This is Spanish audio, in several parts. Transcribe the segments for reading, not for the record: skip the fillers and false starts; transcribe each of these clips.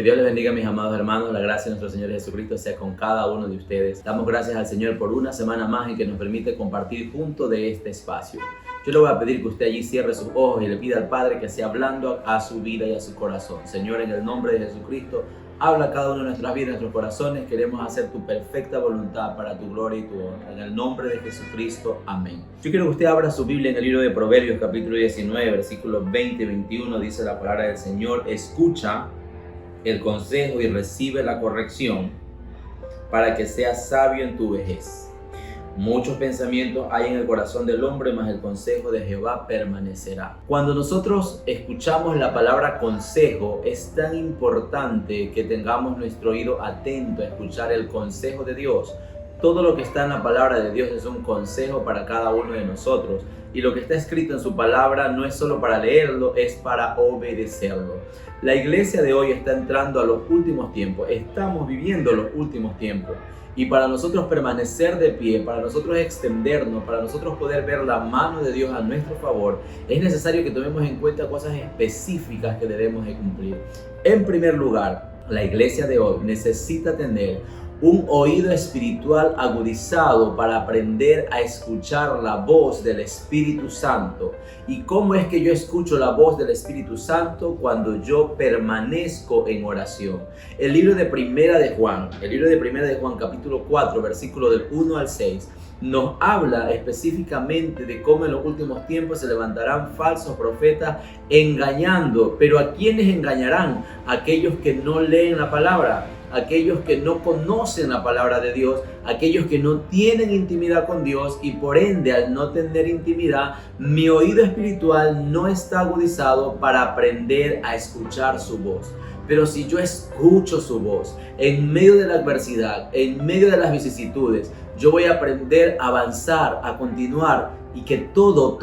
Dios les bendiga, mis amados hermanos. La gracia de nuestro Señor Jesucristo sea con cada uno de ustedes. Damos gracias al Señor por una semana más en que nos permite compartir junto de este espacio. Yo le voy a pedir que usted allí cierre sus ojos y le pida al Padre que sea hablando a su vida y a su corazón. Señor, en el nombre de Jesucristo, habla a cada uno de nuestras vidas, de nuestros corazones. Queremos hacer tu perfecta voluntad para tu gloria y tu honra. En el nombre de Jesucristo, amén. Yo quiero que usted abra su Biblia en el libro de Proverbios, capítulo 19, versículos 20 y 21. Dice la palabra del Señor: escucha el consejo y recibe la corrección para que seas sabio en tu vejez. Muchos pensamientos hay en el corazón del hombre, mas el consejo de Jehová permanecerá. Cuando nosotros escuchamos la palabra consejo, es tan importante que tengamos nuestro oído atento a escuchar el consejo de Dios. Todo lo que está en la palabra de Dios es un consejo para cada uno de nosotros. Y lo que está escrito en su palabra no es solo para leerlo, es para obedecerlo. La iglesia de hoy está entrando a los últimos tiempos. Estamos viviendo los últimos tiempos. Y para nosotros permanecer de pie, para nosotros extendernos, para nosotros poder ver la mano de Dios a nuestro favor, es necesario que tomemos en cuenta cosas específicas que debemos de cumplir. En primer lugar, la iglesia de hoy necesita tener un oído espiritual agudizado para aprender a escuchar la voz del Espíritu Santo. ¿Y cómo es que yo escucho la voz del Espíritu Santo? Cuando yo permanezco en oración. El libro de Primera de Juan, capítulo 4, versículo del 1 al 6, nos habla específicamente de cómo en los últimos tiempos se levantarán falsos profetas engañando. ¿Pero a quiénes engañarán? Aquellos que no leen la palabra, aquellos que no conocen la palabra de Dios, aquellos que no tienen intimidad con Dios, y por ende, al no tener intimidad, mi oído espiritual no está agudizado para aprender a escuchar su voz. Pero si yo escucho su voz en medio de la adversidad, en medio de las vicisitudes, yo voy a aprender a avanzar, a continuar, y que todo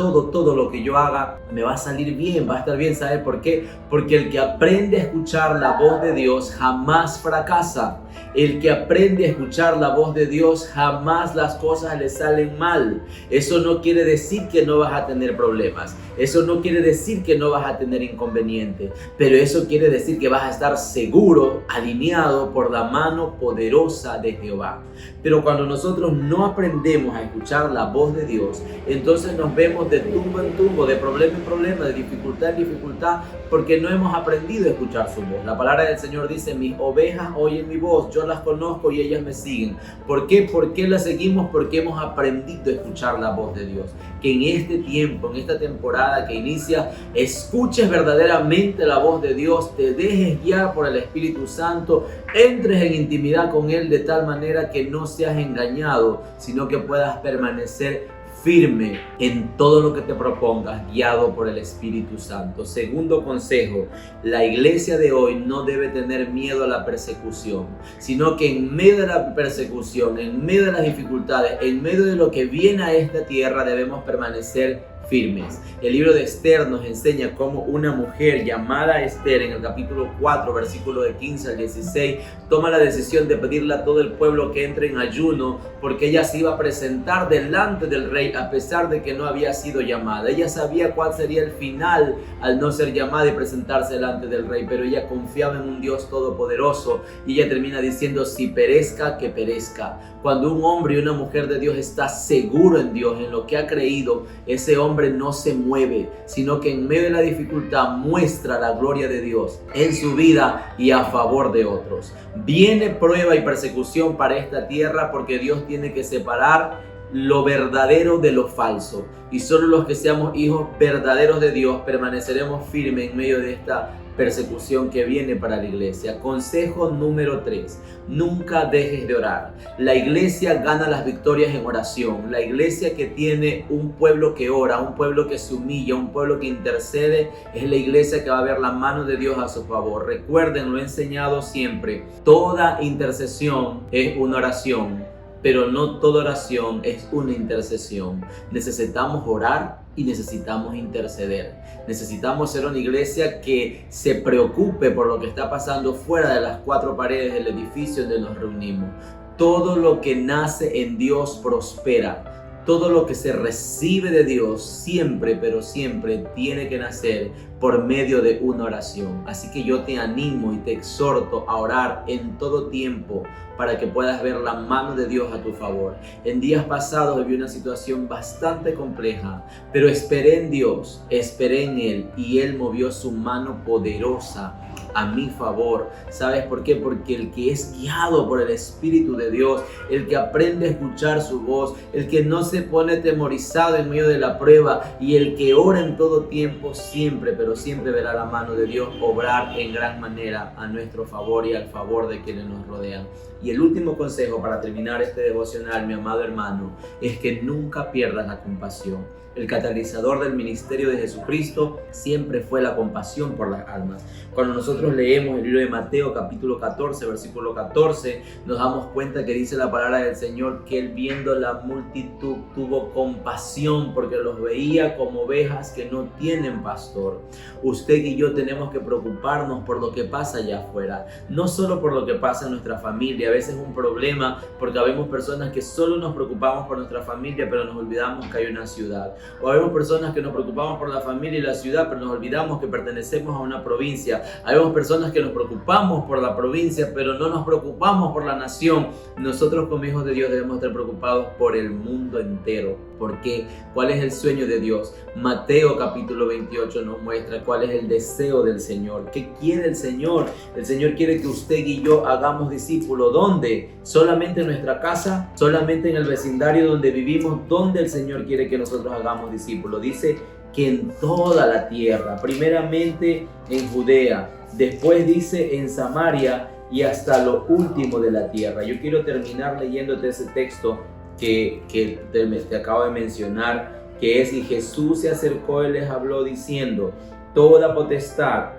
lo que yo haga me va a salir bien, va a estar bien. ¿Sabe por qué? Porque el que aprende a escuchar la voz de Dios jamás fracasa. El que aprende a escuchar la voz de Dios jamás las cosas le salen mal. Eso no quiere decir que no vas a tener problemas. Eso no quiere decir que no vas a tener inconvenientes. Pero eso quiere decir que vas a estar seguro, alineado por la mano poderosa de Jehová. Pero cuando nosotros no aprendemos a escuchar la voz de Dios, entonces nos vemos de tumbo en tumbo, de problema en problema, de dificultad en dificultad, porque no hemos aprendido a escuchar su voz. La palabra del Señor dice: mis ovejas oyen mi voz, yo las conozco y ellas me siguen. ¿Por qué? ¿Por qué las seguimos? Porque hemos aprendido a escuchar la voz de Dios. Que en este tiempo, en esta temporada que inicia, escuches verdaderamente la voz de Dios, te dejes guiar por el Espíritu Santo, entres en intimidad con Él de tal manera que no seas engañado, sino que puedas permanecer firme en todo lo que te propongas, guiado por el Espíritu Santo. Segundo consejo: la iglesia de hoy no debe tener miedo a la persecución, sino que en medio de la persecución, en medio de las dificultades, en medio de lo que viene a esta tierra, debemos permanecer firmes. El libro de Esther nos enseña cómo una mujer llamada Esther, en el capítulo 4, versículo de 15 al 16, toma la decisión de pedirle a todo el pueblo que entre en ayuno, porque ella se iba a presentar delante del rey a pesar de que no había sido llamada. Ella sabía cuál sería el final al no ser llamada y presentarse delante del rey, pero ella confiaba en un Dios todopoderoso, y ella termina diciendo: si perezca, que perezca. Cuando un hombre y una mujer de Dios está seguro en Dios, en lo que ha creído, ese hombre no se mueve, sino que en medio de la dificultad muestra la gloria de Dios en su vida y a favor de otros. Viene prueba y persecución para esta tierra, porque Dios tiene que separar lo verdadero de lo falso, y solo los que seamos hijos verdaderos de Dios permaneceremos firmes en medio de esta persecución que viene para la iglesia. Consejo número 3: nunca dejes de orar. La iglesia gana las victorias en oración. La iglesia que tiene un pueblo que ora, un pueblo que se humilla, un pueblo que intercede, es la iglesia que va a ver la mano de Dios a su favor. Recuerden, lo he enseñado siempre: toda intercesión es una oración, pero no toda oración es una intercesión. Necesitamos orar y necesitamos interceder. Necesitamos ser una iglesia que se preocupe por lo que está pasando fuera de las cuatro paredes del edificio donde nos reunimos. Todo lo que nace en Dios prospera. todo lo que se recibe de Dios siempre, pero siempre tiene que nacer por medio de una oración. Así que yo te animo y te exhorto a orar en todo tiempo para que puedas ver la mano de Dios a tu favor. En días pasados viví una situación bastante compleja, pero esperé en Dios, esperé en Él y Él movió su mano poderosa a mi favor. ¿Sabes por qué? Porque el que es guiado por el Espíritu de Dios, el que aprende a escuchar su voz, el que no se pone atemorizado en medio de la prueba y el que ora en todo tiempo, siempre, pero siempre verá la mano de Dios obrar en gran manera a nuestro favor y al favor de quienes nos rodean. Y el último consejo para terminar este devocional, mi amado hermano, es que nunca pierdas la compasión. El catalizador del ministerio de Jesucristo siempre fue la compasión por las almas. Cuando nosotros leemos el libro de Mateo capítulo 14, versículo 14, nos damos cuenta que dice la palabra del Señor que Él, viendo la multitud, tuvo compasión porque los veía como ovejas que no tienen pastor. Usted y yo tenemos que preocuparnos por lo que pasa allá afuera, no solo por lo que pasa en nuestra familia. A veces es un problema porque vemos personas que solo nos preocupamos por nuestra familia, pero nos olvidamos que hay una ciudad. O vemos personas que nos preocupamos por la familia y la ciudad, pero nos olvidamos que pertenecemos a una provincia. Vemos personas que nos preocupamos por la provincia, pero no nos preocupamos por la nación. Nosotros como hijos de Dios debemos estar preocupados por el mundo entero. ¿Por qué? ¿Cuál es el sueño de Dios? Mateo capítulo 28 nos muestra cuál es el deseo del Señor. ¿Qué quiere el Señor? El Señor quiere que usted y yo hagamos discípulos. ¿Dónde? ¿Solamente en nuestra casa? ¿Solamente en el vecindario donde vivimos? ¿Dónde el Señor quiere que nosotros hagamos discípulos? Dice que en toda la tierra, primeramente en Judea, después dice en Samaria y hasta lo último de la tierra. Yo quiero terminar leyéndote ese texto que te acabo de mencionar, que es: y Jesús se acercó y les habló diciendo: toda potestad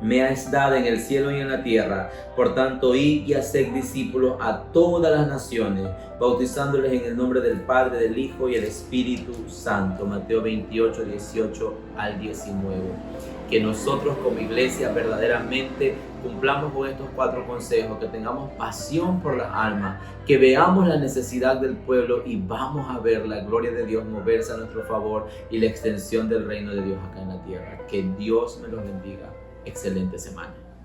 me es dada en el cielo y en la tierra. Por tanto, id y haced discípulos a todas las naciones, bautizándoles en el nombre del Padre, del Hijo y del Espíritu Santo. Mateo 28, 18 al 19. Que nosotros como iglesia verdaderamente cumplamos con estos 4 consejos, que tengamos pasión por las almas, que veamos la necesidad del pueblo y vamos a ver la gloria de Dios moverse a nuestro favor y la extensión del reino de Dios acá en la tierra. Que Dios me los bendiga. Excelente semana.